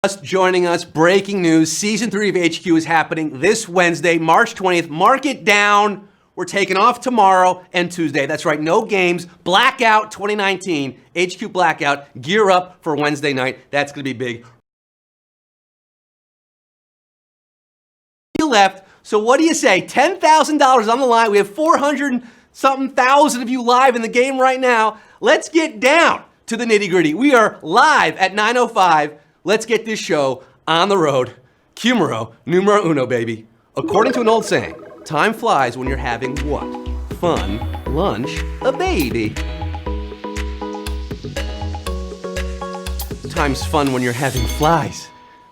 Just joining us, breaking news, Season 3 of HQ is happening this Wednesday, March 20th. Mark it down. We're taking off tomorrow and Tuesday. That's right, no games. Blackout 2019, HQ Blackout. Gear up for Wednesday night. That's going to be big. Left. So what do you say? $10,000 on the line. We have 400-something thousand of you live in the game right now. Let's get down to the nitty-gritty. We are live at 9:05. Let's get this show on the road. Cumero, numero uno, baby. According to an old saying, time flies when you're having what? Fun lunch, a baby. Time's fun when you're having flies,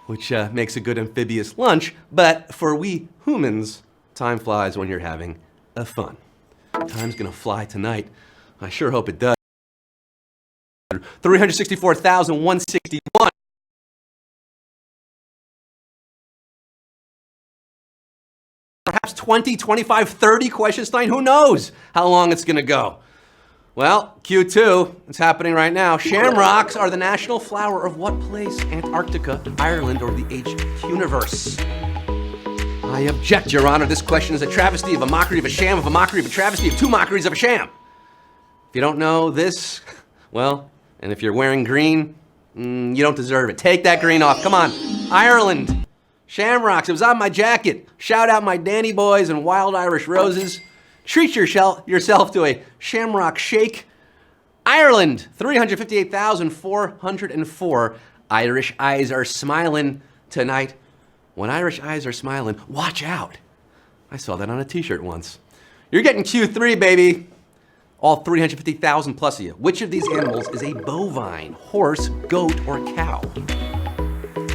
which makes a good amphibious lunch. But for we humans, time flies when you're having a fun. Time's gonna fly tonight. I sure hope it does. 364,161. Perhaps 20, 25, 30 questions tonight. Who knows how long it's going to go? Well, Q2, it's happening right now. Shamrocks are the national flower of what place? Antarctica, Ireland, or the HQ universe? I object, Your Honor. This question is a travesty of a mockery of a sham, of a mockery of a travesty, of two mockeries of a sham. If you don't know this, well, and if you're wearing green, you don't deserve it. Take that green off. Come on. Ireland. Shamrocks, it was on my jacket. Shout out my Danny boys and Wild Irish Roses. Treat yourself to a Shamrock Shake. Ireland, 358,404. Irish eyes are smiling tonight. When Irish eyes are smiling, watch out. I saw that on a t-shirt once. You're getting Q3, baby. All 350,000 plus of you. Which of these animals is a bovine, horse, goat, or cow?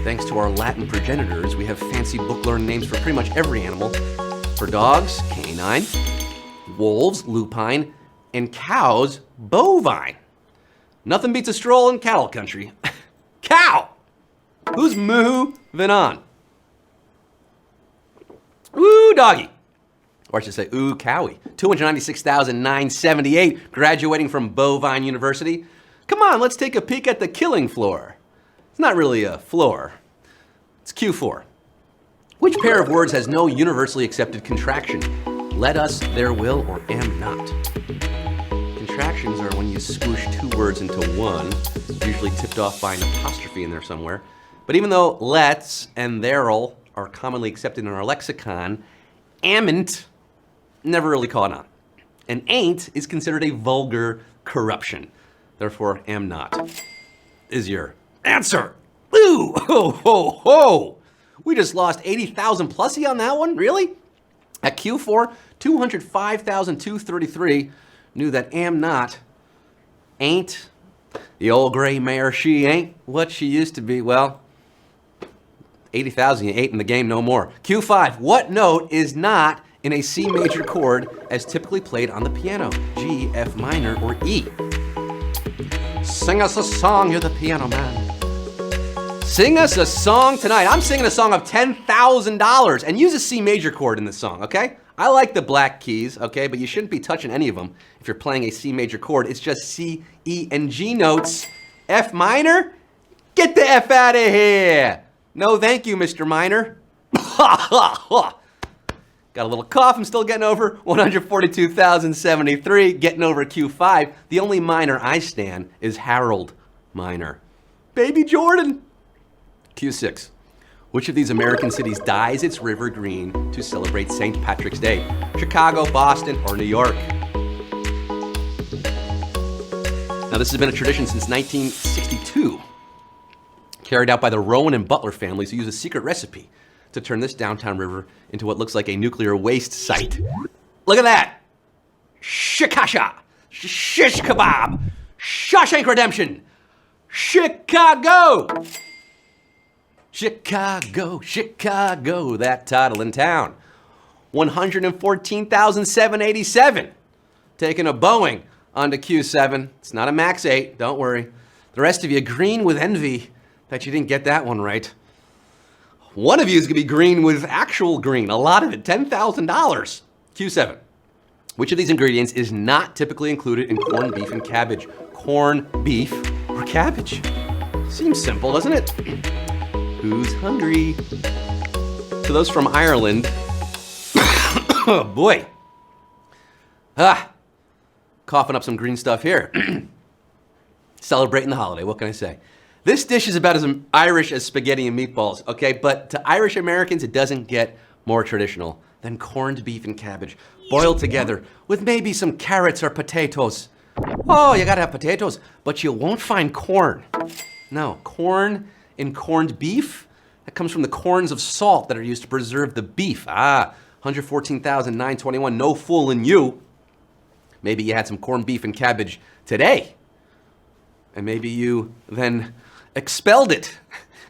Thanks to our Latin progenitors, we have fancy book-learned names for pretty much every animal. For dogs, canine. Wolves, lupine. And cows, bovine. Nothing beats a stroll in cattle country. Cow! Who's moving on? Ooh, doggy. Or I should say, ooh, cowie. 296,978, graduating from Bovine University. Come on, let's take a peek at the killing floor. It's not really a floor. It's Q4. Which pair of words has no universally accepted contraction? Let us, there will, or am not. Contractions are when you squish two words into one, usually tipped off by an apostrophe in there somewhere. But even though let's and there'll are commonly accepted in our lexicon, amn't never really caught on. And ain't is considered a vulgar corruption. Therefore, am not is your answer. Ooh, ho, ho, ho. We just lost 80,000 plusy on that one? Really? At Q4, 205,233 knew that am not, ain't, the old gray mare, she ain't what she used to be. Well, 80,000, you ain't in the game no more. Q5, what note is not in a C major chord as typically played on the piano? G, F minor, or E? Sing us a song, you're the piano man. Sing us a song tonight. I'm singing a song of $10,000 and use a C major chord in this song, okay? I like the black keys, okay, but you shouldn't be touching any of them if you're playing a C major chord. It's just C, E, and G notes. F minor? Get the F out of here. No, thank you, Mr. Minor. Got a little cough. I'm still getting over 142,073. Getting over Q5. The only minor I stand is Harold Minor. Baby Jordan. Q6. Which of these American cities dyes its river green to celebrate St. Patrick's Day? Chicago, Boston, or New York? Now, this has been a tradition since 1962, carried out by the Rowan and Butler families who use a secret recipe to turn this downtown river into what looks like a nuclear waste site. Look at that! Shikasha! Shish kebab! Shawshank Redemption! Chicago! Chicago, Chicago, that title in town. 114,787. Taking a Boeing onto Q7. It's not a Max 8, don't worry. The rest of you green with envy that you didn't get that one right. One of you is gonna be green with actual green, a lot of it, $10,000. Q7. Which of these ingredients is not typically included in corned beef and cabbage? Corned beef or cabbage? Seems simple, doesn't it? Who's hungry? To those from Ireland, oh boy. Coughing up some green stuff here. Celebrating the holiday, what can I say? This dish is about as Irish as spaghetti and meatballs, okay? But to Irish Americans, it doesn't get more traditional than corned beef and cabbage, boiled together with maybe some carrots or potatoes. Oh, you gotta have potatoes, but you won't find corn. No, corn and corned beef, that comes from the corns of salt that are used to preserve the beef. 114,921, no fooling you. Maybe you had some corned beef and cabbage today. And maybe you then expelled it.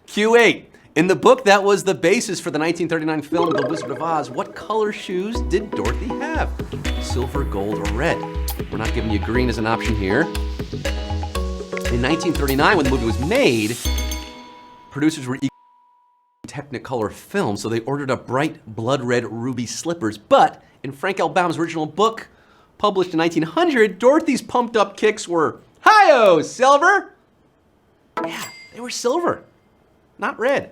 Q8. In the book that was the basis for the 1939 film The Wizard of Oz, what color shoes did Dorothy have? Silver, gold, or red? We're not giving you green as an option here. In 1939, when the movie was made, producers were Technicolor film, so they ordered a bright blood red ruby slippers. But in Frank L. Baum's original book, published in 1900, Dorothy's pumped up kicks were, hi-oh, silver. Yeah, they were silver, not red.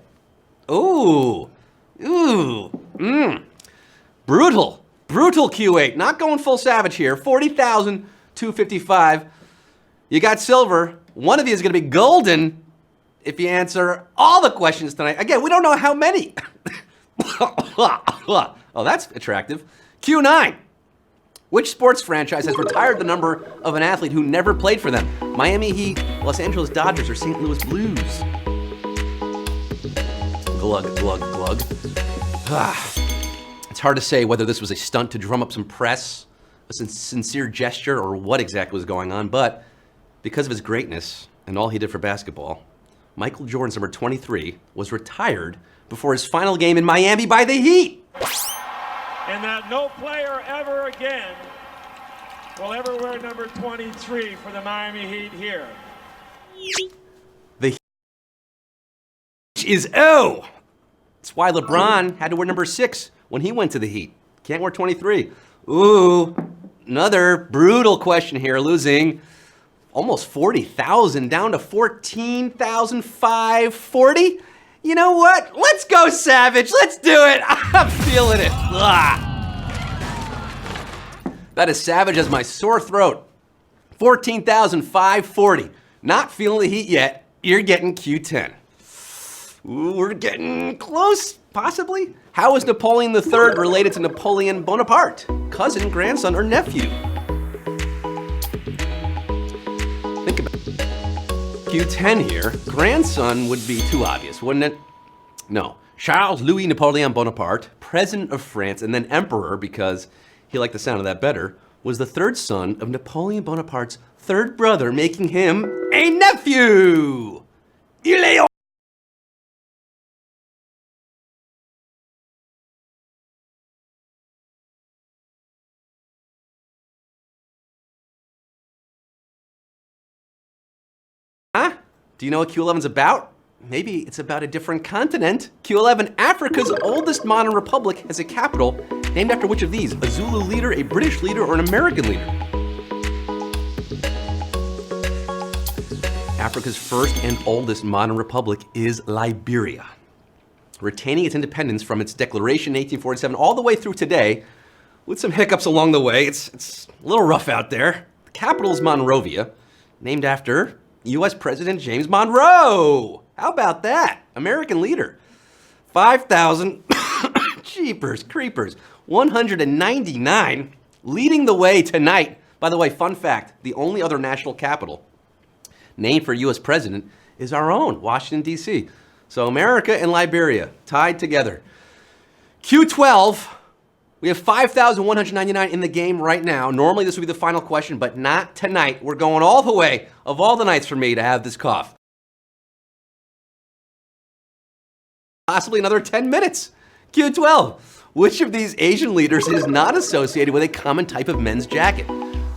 Ooh, brutal Q8, not going full savage here. 40,255. You got silver. One of you is gonna be golden if you answer all the questions tonight. Again, we don't know how many. Oh, that's attractive. Q9. Which sports franchise has retired the number of an athlete who never played for them? Miami Heat, Los Angeles Dodgers, or St. Louis Blues? Glug, glug, glug. It's hard to say whether this was a stunt to drum up some press, a sincere gesture, or what exactly was going on, but because of his greatness and all he did for basketball, Michael Jordan's number 23 was retired before his final game in Miami by the Heat. And that no player ever again will ever wear number 23 for the Miami Heat here. The Heat is O. That's why LeBron had to wear number 6 when he went to the Heat. Can't wear 23. Ooh, another brutal question here, losing almost 40,000 down to 14,540. You know what? Let's go Savage. Let's do it. I'm feeling it. That is Savage as my sore throat. 14,540. Not feeling the heat yet. You're getting Q10. Ooh, we're getting close, possibly. How is Napoleon III related to Napoleon Bonaparte? Cousin, grandson, or nephew? Think about it. Q10 here. Grandson would be too obvious, wouldn't it? No. Charles Louis Napoleon Bonaparte, President of France and then Emperor, because he liked the sound of that better, was the third son of Napoleon Bonaparte's third brother, making him a nephew. Il est Huh? Do you know what Q11's about? Maybe it's about a different continent. Q11, Africa's oldest modern republic, has a capital named after which of these? A Zulu leader, a British leader, or an American leader? Africa's first and oldest modern republic is Liberia, retaining its independence from its declaration in 1847 all the way through today, with some hiccups along the way. It's a little rough out there. The capital is Monrovia, named after U.S. President James Monroe. How about that? American leader. 5,000, jeepers creepers, 199, leading the way tonight. By the way, fun fact, the only other national capital named for U.S. president is our own, Washington, D.C. So America and Liberia tied together. Q12, we have 5,199 in the game right now. Normally this would be the final question, but not tonight. We're going all the way of all the nights for me to have this cough. Possibly another 10 minutes. Q12, which of these Asian leaders is not associated with a common type of men's jacket?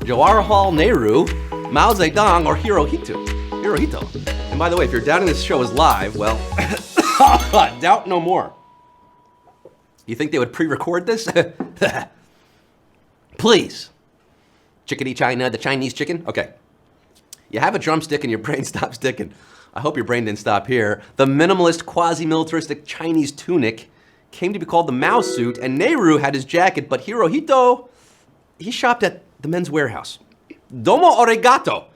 Jawaharlal Nehru, Mao Zedong, or Hirohito? Hirohito. And by the way, if you're doubting this show is live, well, doubt no more. You think they would pre-record this? Please. Chickadee China, the Chinese chicken? Okay. You have a drumstick and your brain stops sticking. I hope your brain didn't stop here. The minimalist, quasi-militaristic Chinese tunic came to be called the Mao suit, and Nehru had his jacket, but Hirohito, he shopped at the Men's Warehouse. Domo arigato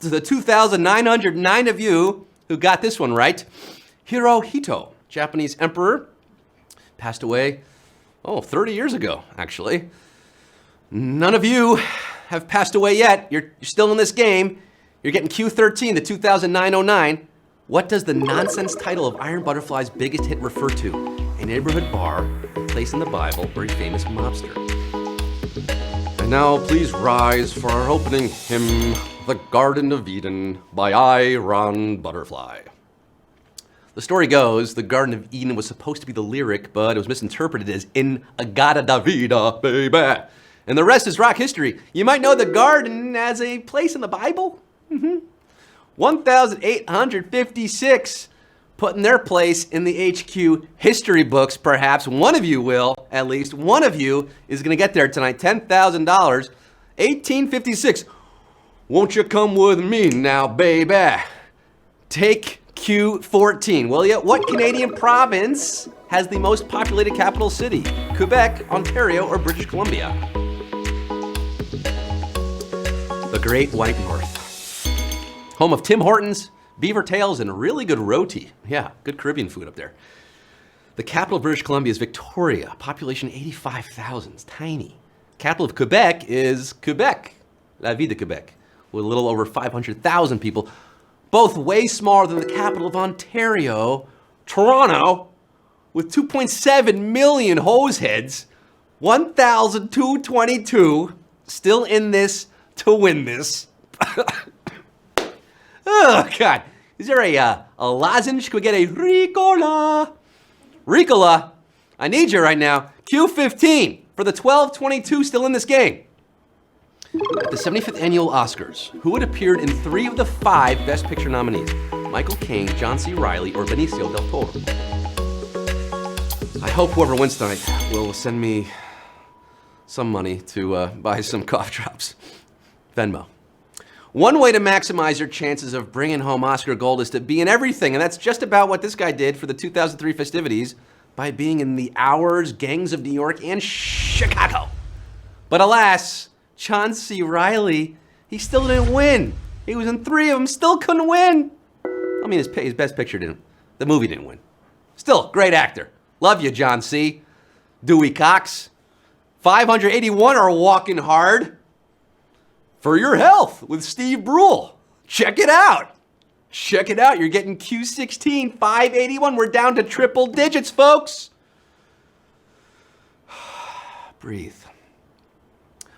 to the 2,909 of you who got this one right. Hirohito, Japanese emperor, passed away, 30 years ago, actually. None of you have passed away yet. You're still in this game. You're getting Q13, the 2009-09. What does the nonsense title of Iron Butterfly's biggest hit refer to? A neighborhood bar, a place in the Bible, or a famous mobster? And now please rise for our opening hymn, The Garden of Eden by Iron Butterfly. The story goes, the Garden of Eden was supposed to be the lyric, but it was misinterpreted as In Agata da Vida, baby. And the rest is rock history. You might know the garden as a place in the Bible. 1,856 put in their place in the HQ history books, perhaps. One of you will, at least. One of you is going to get there tonight. $10,000. 1856. Won't you come with me now, baby? Take Q14, will you? What Canadian province has the most populated capital city? Quebec, Ontario, or British Columbia? The Great White North. Home of Tim Hortons, beaver tails, and really good roti. Yeah, good Caribbean food up there. The capital of British Columbia is Victoria. Population 85,000. It's tiny. Capital of Quebec is Quebec. La Ville de Quebec. With a little over 500,000 people. Both way smaller than the capital of Ontario, Toronto, with 2.7 million hose heads. 1,222. Still in this to win this. Oh, God. Is there a lozenge? Can we get a Ricola? Ricola, I need you right now. Q15 for the 1222 still in this game. At the 75th Annual Oscars, who had appeared in 3 of the 5 Best Picture nominees? Michael Caine, John C. Reilly, or Benicio del Toro? I hope whoever wins tonight will send me some money to buy some cough drops. Venmo. One way to maximize your chances of bringing home Oscar gold is to be in everything, and that's just about what this guy did for the 2003 festivities by being in The Hours, Gangs of New York, and Chicago. But alas, John C. Reilly, he still didn't win. He was in 3 of them, still couldn't win. I mean, his best picture didn't. The movie didn't win. Still, great actor. Love you, John C. Dewey Cox. 581 are walking hard. For Your Health with Steve Brule. Check it out. Check it out. You're getting Q16, 581. We're down to triple digits, folks. Breathe.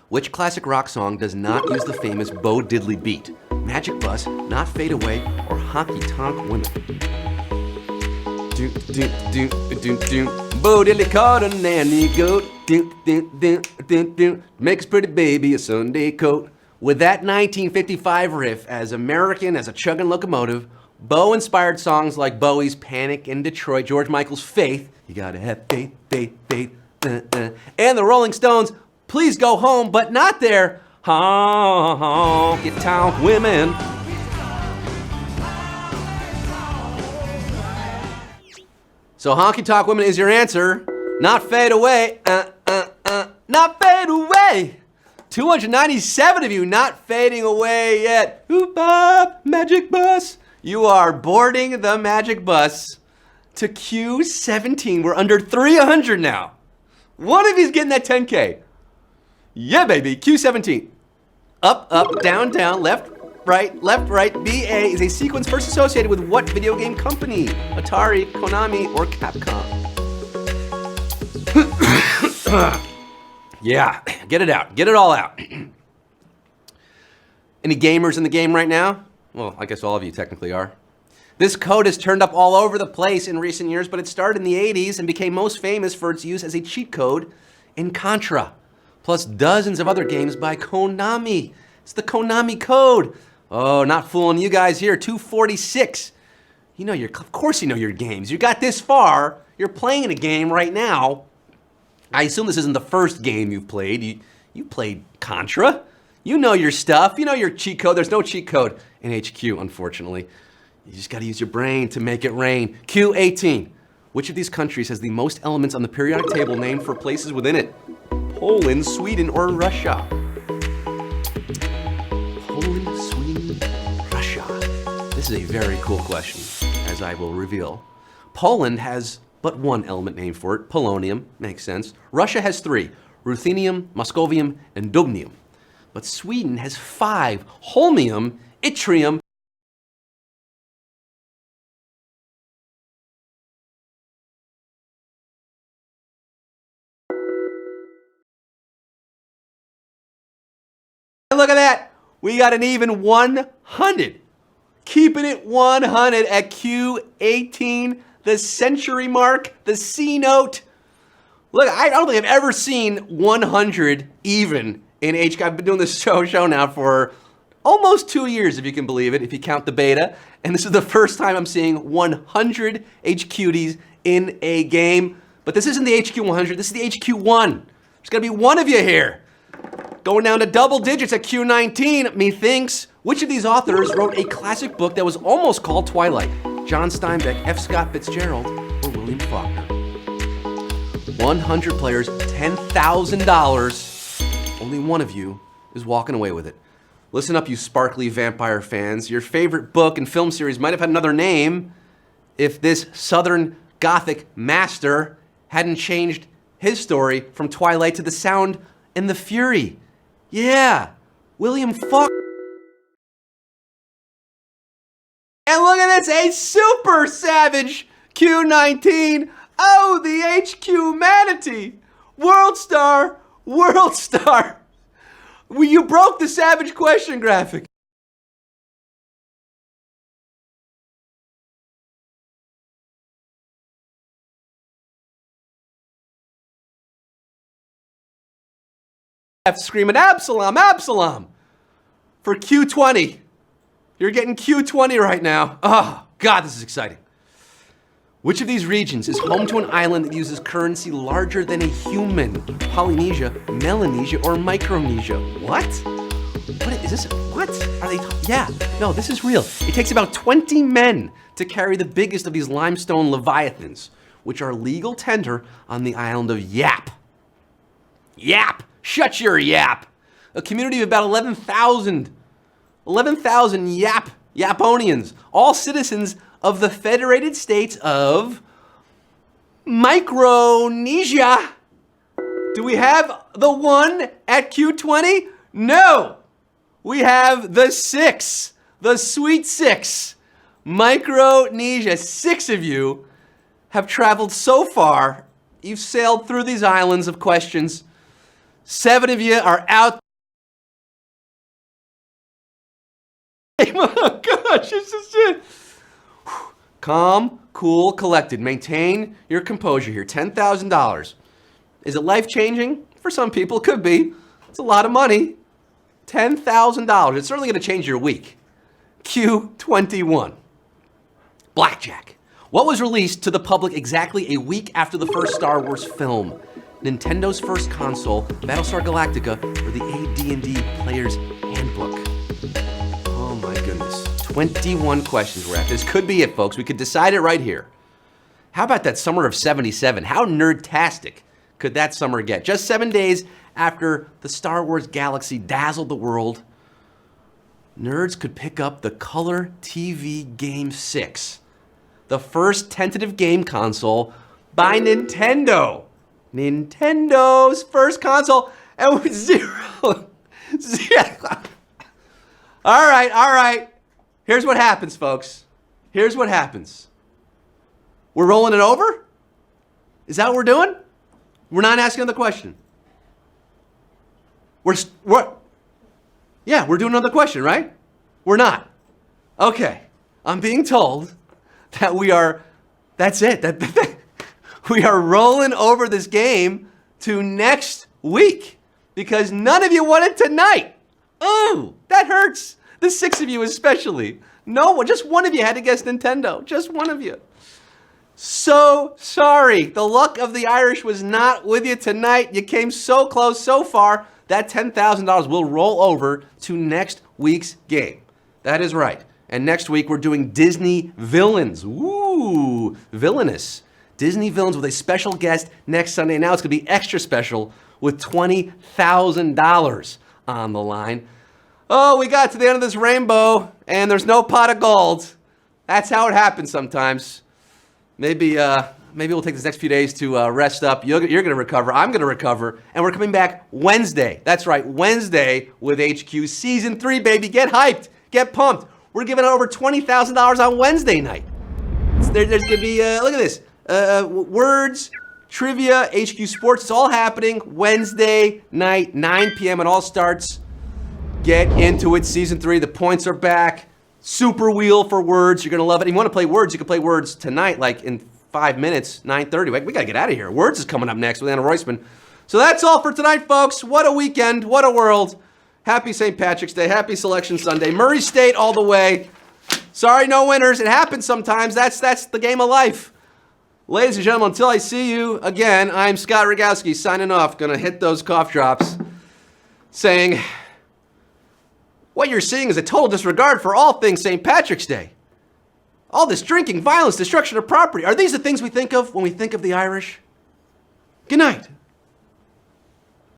Which classic rock song does not use the famous Bo Diddley beat? Magic Bus, Not Fade Away, or Honky Tonk Women? Bo Diddley caught a nanny goat. Makes pretty baby a Sunday coat. With that 1955 riff as American as a chugging locomotive, Bo inspired songs like Bowie's Panic in Detroit, George Michael's Faith, you gotta have faith, faith, faith, and the Rolling Stones' Please Go Home, but not their honky tonk women. So honky tonk women is your answer. Not fade away, not fade away. 297 of you not fading away yet. Bob, Magic Bus. You are boarding the Magic Bus to Q17. We're under 300 now. One of you's getting that 10K. Yeah, baby. Q17. Up, up, down, down, left, right. BA is a sequence first associated with what video game company? Atari, Konami, or Capcom? Yeah, get it out. Get it all out. Any gamers in the game right now? Well, I guess all of you technically are. This code has turned up all over the place in recent years, but it started in the 80s and became most famous for its use as a cheat code in Contra, plus dozens of other games by Konami. It's the Konami code. Oh, not fooling you guys here. 246. Of course you know your games. You got this far. You're playing a game right now. I assume this isn't the first game you've played. You played Contra. You know your stuff. You know your cheat code. There's no cheat code in HQ, unfortunately. You just gotta use your brain to make it rain. Q18. Which of these countries has the most elements on the periodic table named for places within it? Poland, Sweden, or Russia? Poland, Sweden, Russia. This is a very cool question, as I will reveal. Poland has but one element named for it, polonium, makes sense. Russia has 3, ruthenium, moscovium, and dubnium. But Sweden has 5, holmium, yttrium, and look at that, we got an even 100. Keeping it 100 at Q18, the century mark, the C note. Look, I don't think I've ever seen 100 even in HQ. I've been doing this show now for almost 2 years, if you can believe it, if you count the beta. And this is the first time I'm seeing 100 HQTs in a game. But this isn't the HQ 100, this is the HQ 1. There's gonna be one of you here. Going down to double digits at Q19, methinks. Which of these authors wrote a classic book that was almost called Twilight? John Steinbeck, F. Scott Fitzgerald, or William Faulkner? 100 players, $10,000. Only one of you is walking away with it. Listen up, you sparkly vampire fans. Your favorite book and film series might have had another name if this Southern Gothic master hadn't changed his story from Twilight to The Sound and the Fury. Yeah, William Faulkner. And look at this, a super savage Q19. Oh, the HQ Manatee. World Star, World Star. Well, you broke the savage question graphic. Screaming Absalom, Absalom for Q20. You're getting Q20 right now. Oh, God, this is exciting. Which of these regions is home to an island that uses currency larger than a human? Polynesia, Melanesia, or Micronesia? What? What is this? What are they yeah, no, this is real. It takes about 20 men to carry the biggest of these limestone leviathans, which are legal tender on the island of Yap. Yap! Shut your yap! A community of about 11,000 Yaponians, all citizens of the Federated States of Micronesia. Do we have the 1 at Q20? No! We have the 6, the sweet 6. Micronesia, 6 of you have traveled so far. You've sailed through these islands of questions. 7 of you are out. Oh gosh, this is it. Calm, cool, collected. Maintain your composure here. $10,000. Is it life-changing? For some people, it could be. It's a lot of money. $10,000. It's certainly going to change your week. Q21. Blackjack. What was released to the public exactly a week after the first Star Wars film? Nintendo's first console, Battlestar Galactica, or the AD&D Player's Handbook? Oh my goodness. 21 questions we're at. This could be it, folks. We could decide it right here. How about that summer of '77? How nerd-tastic could that summer get? Just 7 days after the Star Wars galaxy dazzled the world, nerds could pick up the Color TV Game 6, the first tentative game console by Nintendo. Nintendo's first console, and with zero. All right. Here's what happens, folks. Here's what happens. We're rolling it over? Is that what we're doing? We're not asking another question. We're doing another question, right? We're not. Okay. I'm being told that that's it. We are rolling over this game to next week because none of you won it tonight. Ooh, that hurts. The 6 of you especially. No, just one of you had to guess Nintendo. Just one of you. So sorry. The luck of the Irish was not with you tonight. You came so close so far. That $10,000 will roll over to next week's game. That is right. And next week, we're doing Disney villains. Ooh, villainous. Disney villains with a special guest next Sunday. Now it's going to be extra special with $20,000 on the line. Oh, we got to the end of this rainbow, and there's no pot of gold. That's how it happens sometimes. Maybe we'll take these next few days to rest up. You're going to recover. I'm going to recover. And we're coming back Wednesday. That's right, Wednesday with HQ Season 3, baby. Get hyped. Get pumped. We're giving out over $20,000 on Wednesday night. There's going to be, look at this. Words, trivia, HQ Sports. It's all happening Wednesday night, 9 p.m. It all starts. Get into it. Season 3. The points are back. Super wheel for words. You're going to love it. If you want to play words, you can play words tonight, like in 5 minutes, 9:30. We got to get out of here. Words is coming up next with Anna Roisman. So that's all for tonight, folks. What a weekend. What a world. Happy St. Patrick's Day. Happy Selection Sunday. Murray State all the way. Sorry, no winners. It happens sometimes. That's the game of life. Ladies and gentlemen, until I see you again, I'm Scott Rogowski signing off. Going to hit those cough drops saying, what you're seeing is a total disregard for all things St. Patrick's Day. All this drinking, violence, destruction of property. Are these the things we think of when we think of the Irish? Good night.